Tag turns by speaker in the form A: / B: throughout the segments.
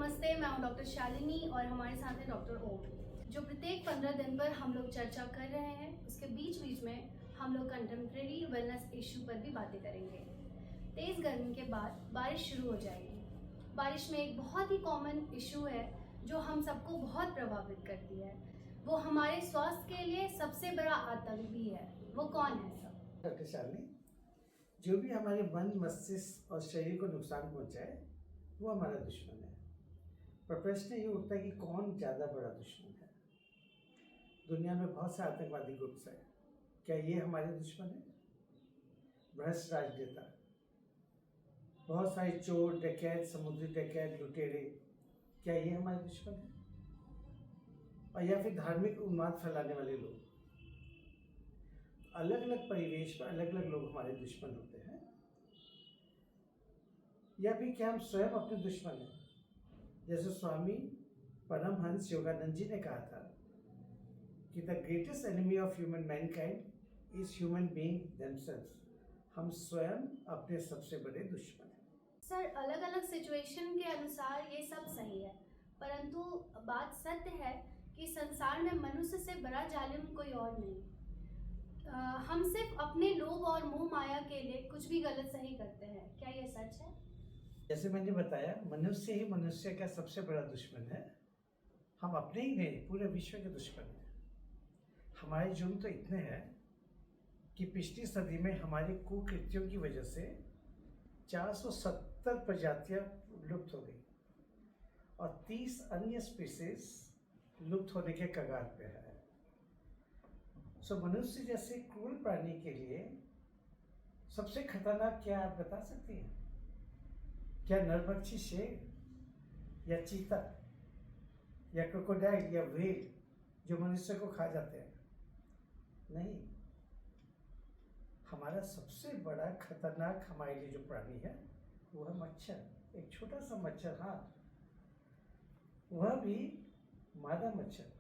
A: नमस्ते, मैं हूं डॉक्टर शालिनी और हमारे साथ हैं डॉक्टर ओम, जो प्रत्येक 15 दिन पर हम लोग चर्चा कर रहे हैं। उसके बीच बीच में हम लोग कंटेम्प्रेरी वेलनेस इशू पर भी बातें करेंगे। तेज़ गर्मी के बाद बारिश शुरू हो जाएगी। बारिश में एक बहुत ही कॉमन इशू है जो हम सबको बहुत प्रभावित करती है। वो हमारे स्वास्थ्य के लिए सबसे बड़ा आतंक भी है। वो कौन है सब?
B: डॉक्टर शालिनी, जो भी हमारे मन, मस्तिष्क और शरीर को नुकसान पहुंचाए वो हमारा दुश्मन है। पर प्रश्न ये उठता है कि कौन ज़्यादा बड़ा दुश्मन है। दुनिया में बहुत से आतंकवादी ग्रुप्स हैं, क्या ये हमारे दुश्मन है? भ्रष्ट राजनेता, बहुत सारे चोर, डकैत, समुद्री डकैत, लुटेरे, क्या ये हमारे दुश्मन है? और या फिर धार्मिक उन्माद फैलाने वाले लोग। अलग अलग परिवेश पर अलग अलग लोग हमारे दुश्मन होते हैं। या फिर क्या हम स्वयं अपने दुश्मन हैं? जैसे स्वामी परमहंस योगानंद जी ने कहा था कि the greatest enemy of human Mankind is human being themselves. हम स्वयं अपने सबसे बड़े दुश्मन हैं।
A: सर, अलग अलग सिचुएशन के अनुसार ये सब सही है, परंतु बात सत्य है कि संसार में मनुष्य से बड़ा जालिम कोई और नहीं। हम सिर्फ अपने लोभ और मोह माया के लिए कुछ भी गलत सही करते हैं। क्या ये सच है?
B: जैसे मैंने बताया, मनुष्य ही मनुष्य का सबसे बड़ा दुश्मन है। हम अपने ही नहीं, पूरे विश्व के दुश्मन हैं। हमारे जुर्म तो इतने हैं कि पिछली सदी में हमारे कुकृत्यों की वजह से 470 प्रजातियां लुप्त हो गई और 30 अन्य स्पीसीज लुप्त होने के कगार पे है। सो मनुष्य जैसे क्रूर प्राणी के लिए सबसे खतरनाक क्या आप बता सकती हैं? क्या नरभक्षी शेर या चीता या क्रोकोडाइल या व्हेल जो मनुष्य को खा जाते हैं? नहीं। हमारा सबसे बड़ा खतरनाक हमारे लिए जो प्राणी है वो है मच्छर। एक छोटा सा मच्छर, हाँ, वह भी मादा मच्छर।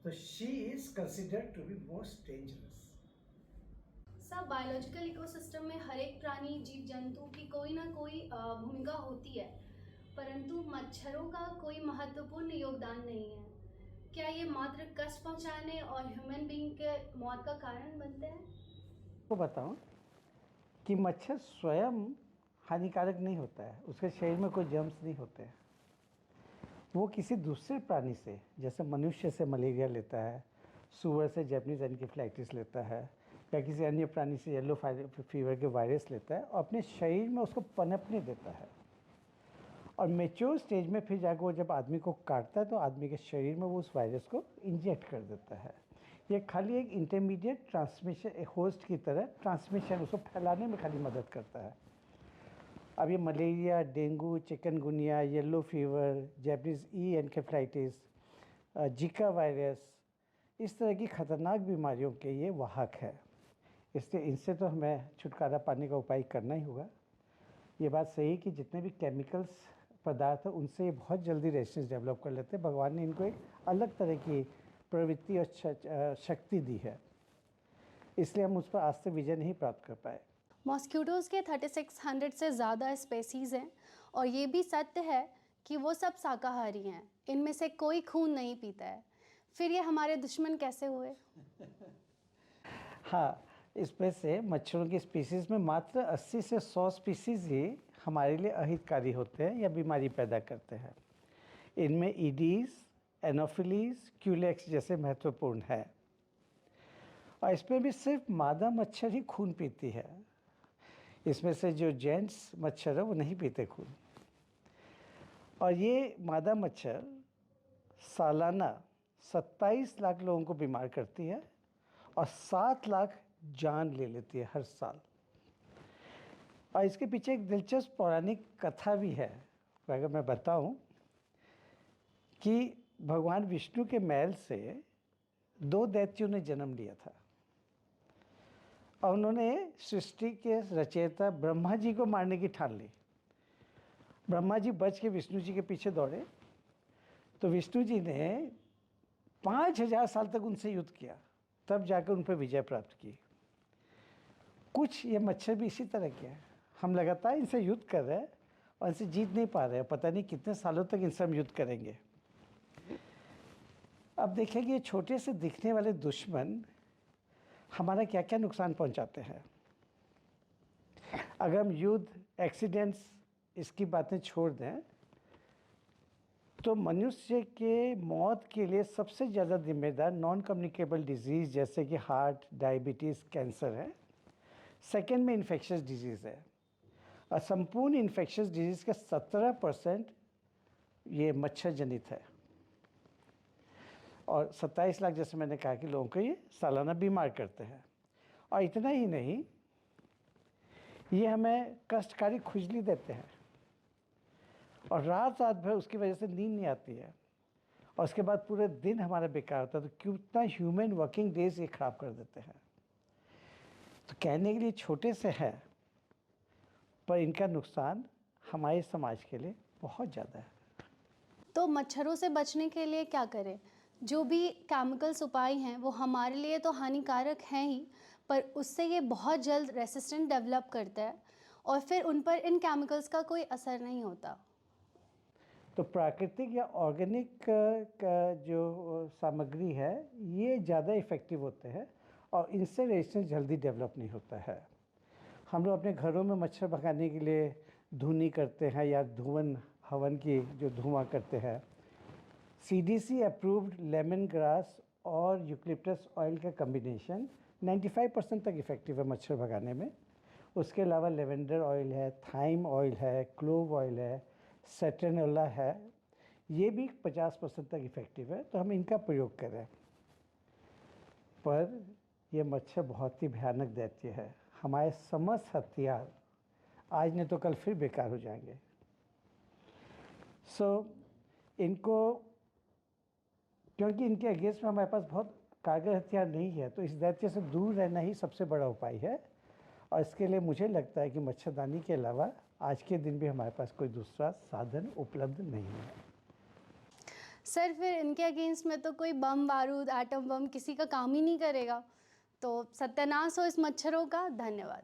B: तो she is considered to be most dangerous.
A: सब बायोलॉजिकल इकोसिस्टम में हर एक प्राणी, जीव जंतु की कोई ना कोई भूमिका होती है, परंतु मच्छरों का कोई महत्वपूर्ण योगदान नहीं है। क्या ये मात्र कष्ट पहुंचाने और ह्यूमन बीइंग के मौत का कारण बनते हैं?
B: तो बताऊं कि मच्छर स्वयं हानिकारक नहीं होता है, उसके शरीर में कोई जर्म्स नहीं होते हैं। वो किसी दूसरे प्राणी से, जैसे मनुष्य से मलेरिया लेता है, सूअर से जैपनीज एनकेफेलाइटिस लेता है, या किसी अन्य प्राणी से येलो फीवर के वायरस लेता है और अपने शरीर में उसको पनपने देता है। और मेच्योर स्टेज में फिर जाकर वो जब आदमी को काटता है तो आदमी के शरीर में वो उस वायरस को इंजेक्ट कर देता है। ये खाली एक इंटरमीडिएट ट्रांसमिशन, एक होस्ट की तरह ट्रांसमिशन, उसको फैलाने में खाली मदद करता है। अब ये malaria, dengue, chikungunya, yellow fever, Japanese encephalitis, जिका वायरस, इस तरह की खतरनाक बीमारियों के ये वाहक है। इसलिए इनसे तो हमें छुटकारा पाने का उपाय करना ही होगा। ये बात सही है कि जितने भी केमिकल्स पदार्थ हैं उनसे ये बहुत जल्दी रेजिस्टेंस डेवलप कर लेते हैं। भगवान ने इनको एक अलग तरह की प्रवृत्ति और शक्ति दी है, इसलिए हम उस पर आज से विजय नहीं प्राप्त कर पाए।
A: मॉस्किटोज़ के 3600 से ज़्यादा स्पेसीज़ हैं और ये भी सत्य है कि वो सब शाकाहारी हैं। इनमें से कोई खून नहीं पीता है। फिर ये हमारे दुश्मन कैसे हुए?
B: हाँ, इसमें से मच्छरों की स्पीसीज़ में मात्र 80 से 100 स्पीसीज़ ही हमारे लिए अहितकारी होते हैं या बीमारी पैदा करते हैं। इनमें ईडीज़, एनोफिलीज़, क्यूलेक्स जैसे महत्वपूर्ण है। और इसमें भी सिर्फ मादा मच्छर ही खून पीती है। इसमें से जो जेंट्स मच्छर है वो नहीं पीते खून। और ये मादा मच्छर सालाना 27 लाख लोगों को बीमार करती है और 7 लाख जान ले लेती है हर साल। और इसके पीछे एक दिलचस्प पौराणिक कथा भी है। अगर मैं बताऊं कि भगवान विष्णु के महल से 2 दैत्यों ने जन्म लिया था और उन्होंने सृष्टि के रचयिता ब्रह्मा जी को मारने की ठान ली। ब्रह्मा जी बच के विष्णु जी के पीछे दौड़े तो विष्णु जी ने 5000 साल तक उनसे युद्ध किया, तब जाकर उन पर विजय प्राप्त की। कुछ ये मच्छर भी इसी तरह के हैं। हम लगातार इनसे युद्ध कर रहे हैं और इनसे जीत नहीं पा रहे हैं। पता नहीं कितने सालों तक इनसे हम युद्ध करेंगे। अब देखें कि ये छोटे से दिखने वाले दुश्मन हमारा क्या क्या नुकसान पहुंचाते हैं। अगर हम युद्ध, एक्सीडेंट्स, इसकी बातें छोड़ दें तो मनुष्य के मौत के लिए सबसे ज़्यादा जिम्मेदार नॉन कम्युनिकेबल डिजीज़ जैसे कि हार्ट, डायबिटीज़, कैंसर है। सेकेंड में इन्फेक्शियस डिजीज़ है, और संपूर्ण इन्फेक्शियस डिजीज़ का 17% ये मच्छर जनित है। और 27 लाख, जैसे मैंने कहा, कि लोगों को ये सालाना बीमार करते हैं। और इतना ही नहीं, ये हमें कष्टकारी खुजली देते हैं और रात भर उसकी वजह से नींद नहीं आती है, और उसके बाद पूरे दिन हमारा बेकार होता है। तो कितना ह्यूमन वर्किंग डेज ये ख़राब कर देते हैं। तो कहने के लिए छोटे से है, पर इनका नुकसान हमारे समाज के लिए बहुत ज़्यादा है।
A: तो मच्छरों से बचने के लिए क्या करें? जो भी केमिकल्स उपाय हैं वो हमारे लिए तो हानिकारक हैं ही, पर उससे ये बहुत जल्द रेसिस्टेंट डेवलप करता है और फिर उन पर इन केमिकल्स का कोई असर नहीं होता।
B: तो प्राकृतिक या ऑर्गेनिक का जो सामग्री है ये ज़्यादा इफ़ेक्टिव होते हैं, और इनसे रेजिस्टेंस जल्दी डेवलप नहीं होता है। हम लोग अपने घरों में मच्छर भगाने के लिए धुनी करते हैं या धुवन हवन की जो धुआं करते हैं। CDC अप्रूव्ड लेमन ग्रास और यूकलिप्टस ऑयल का कम्बिनेशन 95% तक इफ़ेक्टिव है मच्छर भगाने में। उसके अलावा लेवेंडर ऑयल है, थाइम ऑयल है, क्लोव ऑयल है, सेट्रेनोला है, ये भी 50% तक इफ़ेक्टिव है। तो हम इनका प्रयोग करें। पर यह मच्छर बहुत ही भयानक दैत्य है। हमारे समस्त हथियार आज नहीं तो कल फिर बेकार हो जाएंगे। इनको, क्योंकि इनके अगेंस्ट में हमारे पास बहुत कारगर हथियार नहीं है, तो इस दैत्य से दूर रहना ही सबसे बड़ा उपाय है। और इसके लिए मुझे लगता है कि मच्छरदानी के अलावा आज के दिन भी हमारे पास कोई दूसरा साधन उपलब्ध नहीं है।
A: सर, फिर इनके अगेंस्ट में तो कोई बम बारूद, एटम बम किसी का काम ही नहीं करेगा। तो सत्यानाश हो इस मच्छरों का। धन्यवाद।